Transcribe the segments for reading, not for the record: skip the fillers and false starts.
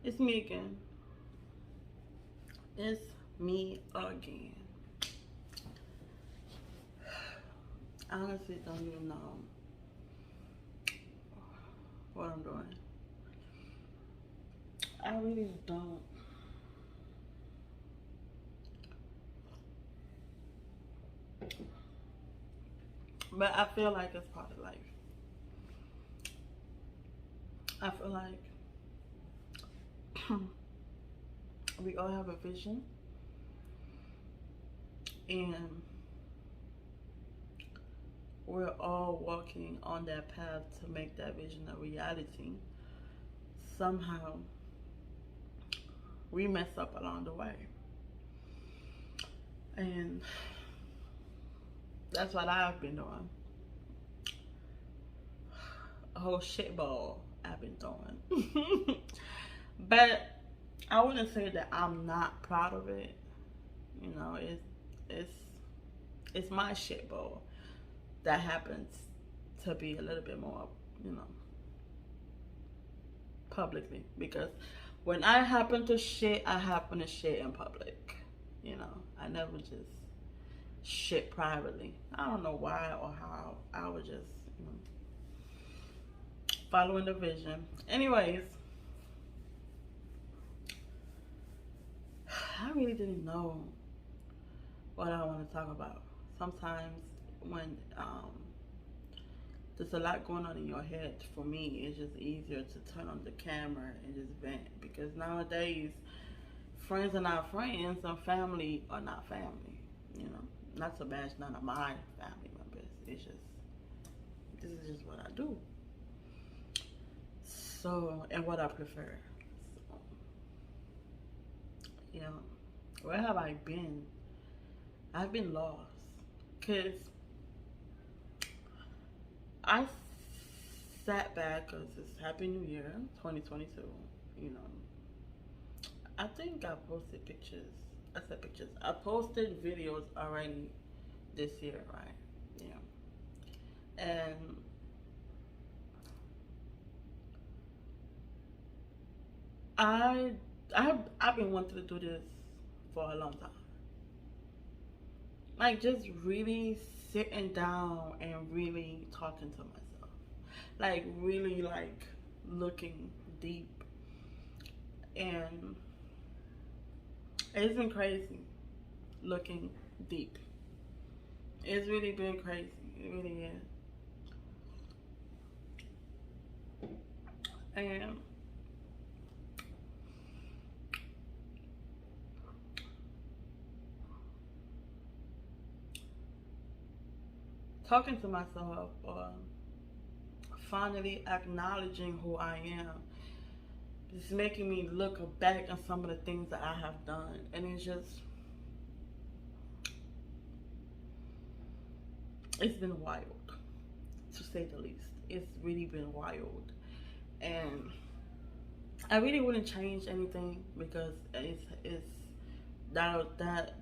It's me again. It's me again. I honestly don't even know what I'm doing. I really don't. But I feel like it's part of life. I feel like we all have a vision, and we're all walking on that path to make that vision a reality. Somehow we mess up along the way. And that's what I've been doing. A whole shit ball I've been throwing. But I wouldn't say that I'm not proud of it. You know, it's it's my shit ball that happens to be a little bit more, you know, publicly, because when I happen to shit, I happen to shit in public. You know, I never just shit privately. I don't know why or how. I was just, you know, following the vision. Anyways, I really didn't know what I want to talk about. Sometimes when there's a lot going on in your head, for me, it's just easier to turn on the camera and just vent, because nowadays friends are not friends and family are not family. You know, not to bash none of my family members. It's just, this is just what I do. So, and what I prefer. So, you know, where have I been? I've been lost. Because I sat back, because it's Happy New Year 2022. You know, I think I posted pictures. I said pictures. I posted videos already this year, right? Yeah. And I I've been wanting to do this for a long time. Like, just really sitting down and really talking to myself. Like, really, like, looking deep. And it's been crazy looking deep. It's really been crazy. It really is. And talking to myself, or finally acknowledging who I am, it's making me look back at some of the things that I have done. And it's been wild, to say the least. It's really been wild. And I really wouldn't change anything, because it's that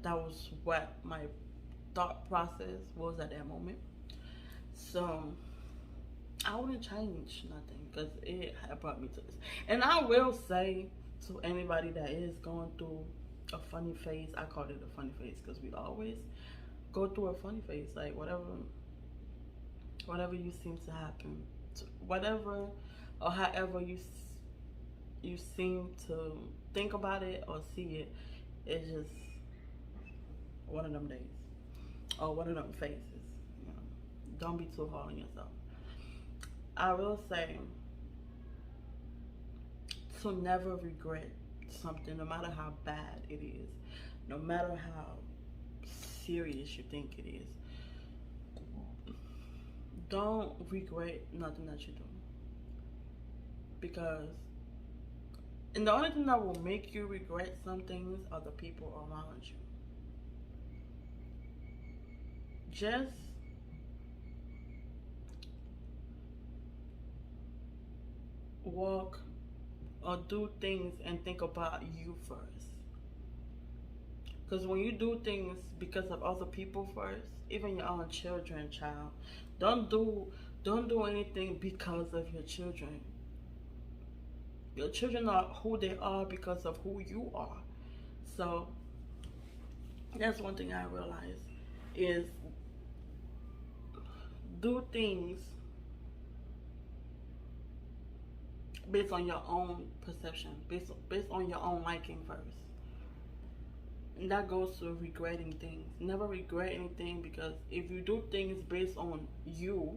was what my thought process was at that moment. So I wouldn't change nothing, because it had brought me to this. And I will say to anybody that is going through a funny phase, I call it a funny phase because we always go through a funny phase. Like, whatever you seem to happen, whatever or however you seem to think about it or see it, it's just one of them days or one of them phases. You know, don't be too hard on yourself. I will say to never regret something, no matter how bad it is, no matter how serious you think it is. Don't regret nothing that you do, because, and the only thing that will make you regret some things are the people around you. Just walk or do things and think about you first. Because when you do things because of other people first, even your own children, child, don't do don't do anything because of your children. Your children are who they are because of who you are. So that's one thing I realized is do things based on your own perception, based on your own liking first. And that goes to regretting things. Never regret anything, because if you do things based on you,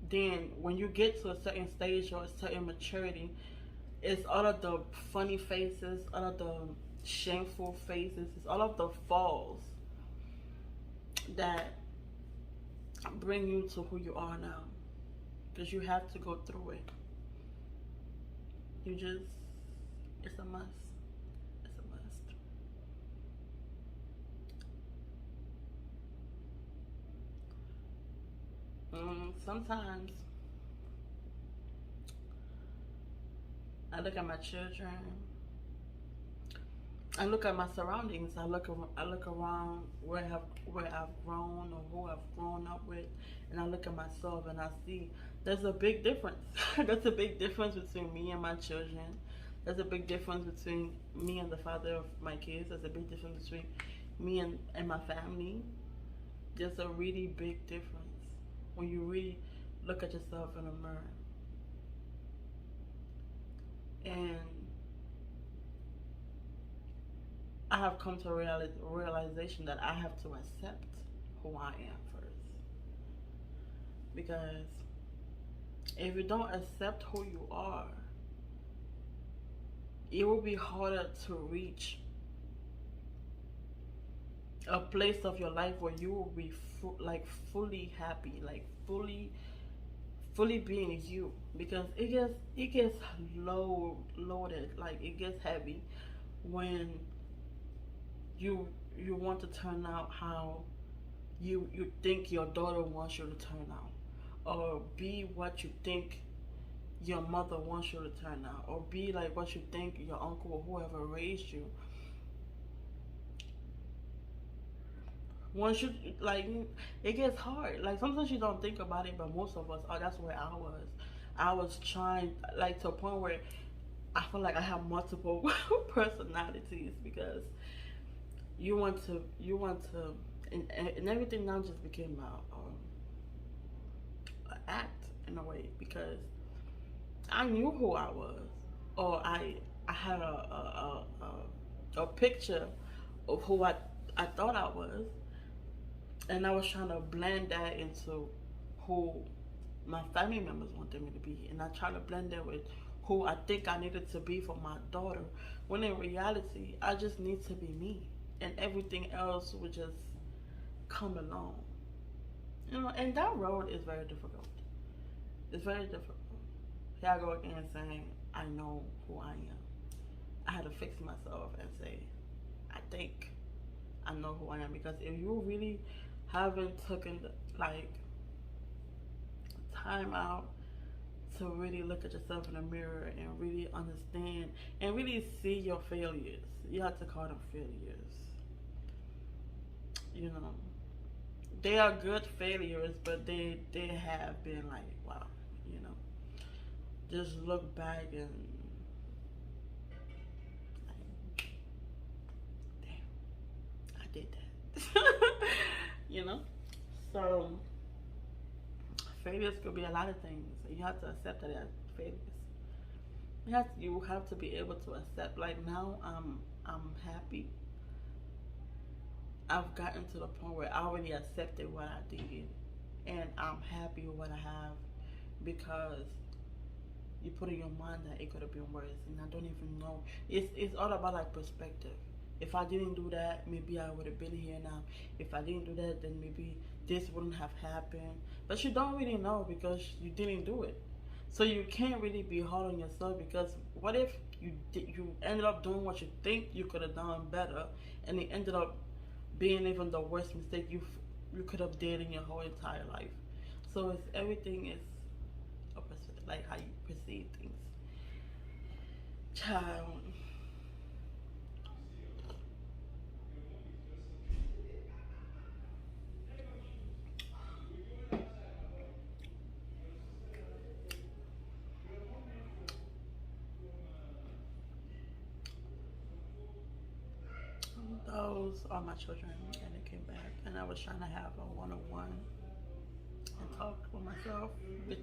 then when you get to a certain stage or a certain maturity, it's all of the funny faces, all of the shameful faces, it's all of the falls that bring you to who you are now. Because you have to go through it. You just, it's a must. It's a must. Sometimes I look at my children, I look at my surroundings. I look around where I've grown or who I've grown up with, and I look at myself and I see there's a big difference. There's a big difference between me and my children. There's a big difference between me and the father of my kids. There's a big difference between me and my family. There's a really big difference when you really look at yourself in a mirror. And I have come to a realization that I have to accept who I am first. Because if you don't accept who you are, it will be harder to reach a place of your life where you will be fully happy, like fully being you. Because it gets loaded, like it gets heavy when you want to turn out how you think your daughter wants you to turn out, or be what you think your mother wants you to turn out, or be like what you think your uncle or whoever raised you. Once you like, it gets hard. Like sometimes you don't think about it, but most of us are. That's where I was. I was trying, like, to a point where I feel like I have multiple personalities, because you want to, and everything now just became a act in a way, because I knew who I was, or I had a picture of who I thought I was, and I was trying to blend that into who my family members wanted me to be, and I tried to blend that with who I think I needed to be for my daughter, when in reality I just need to be me, and everything else would just come along. And that road is very difficult. It's very difficult. Here I go again saying I know who I am. I had to fix myself and say I think I know who I am, because if you really haven't taken time out to really look at yourself in the mirror and really understand and really see your failures, you have to call them failures. You know, they are good failures, but they have been like, wow, you know, just look back and like, damn, I did that. You know, so failures could be a lot of things. You have to accept that as failures. You have to be able to accept. Like now, I'm happy. I've gotten to the point where I already accepted what I did, and I'm happy with what I have, because you put in your mind that it could have been worse, and I don't even know. It's all about like perspective. If I didn't do that, maybe I would have been here now. If I didn't do that, then maybe this wouldn't have happened. But you don't really know, because you didn't do it. So you can't really be hard on yourself, because what if you ended up doing what you think you could have done better, and it ended up being even the worst mistake you could have did in your whole entire life. So it's everything is like how you perceive things. Child, those are my children, and they came back, and I was trying to have a one-on-one and talk with myself, with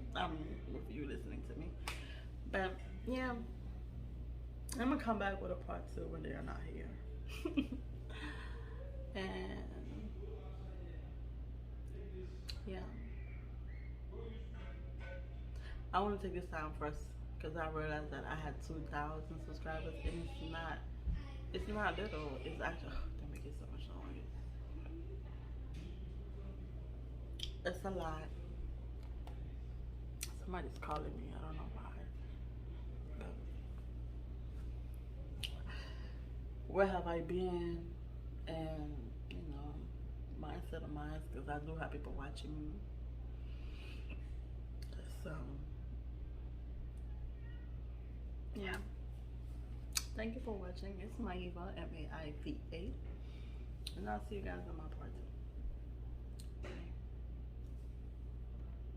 you listening to me. But yeah, I'm gonna come back with a part 2 when they're not here. And yeah, I want to take this time first because I realized that I had 2,000 subscribers, and it's not little. It's actually, they make it so much noise. It's a lot. Somebody's calling me. I don't know why. But where have I been? And mindset of mine, because I do have people watching me. So yeah. Thank you for watching. It's Maiva, Maiva, and I'll see you guys on my part 2.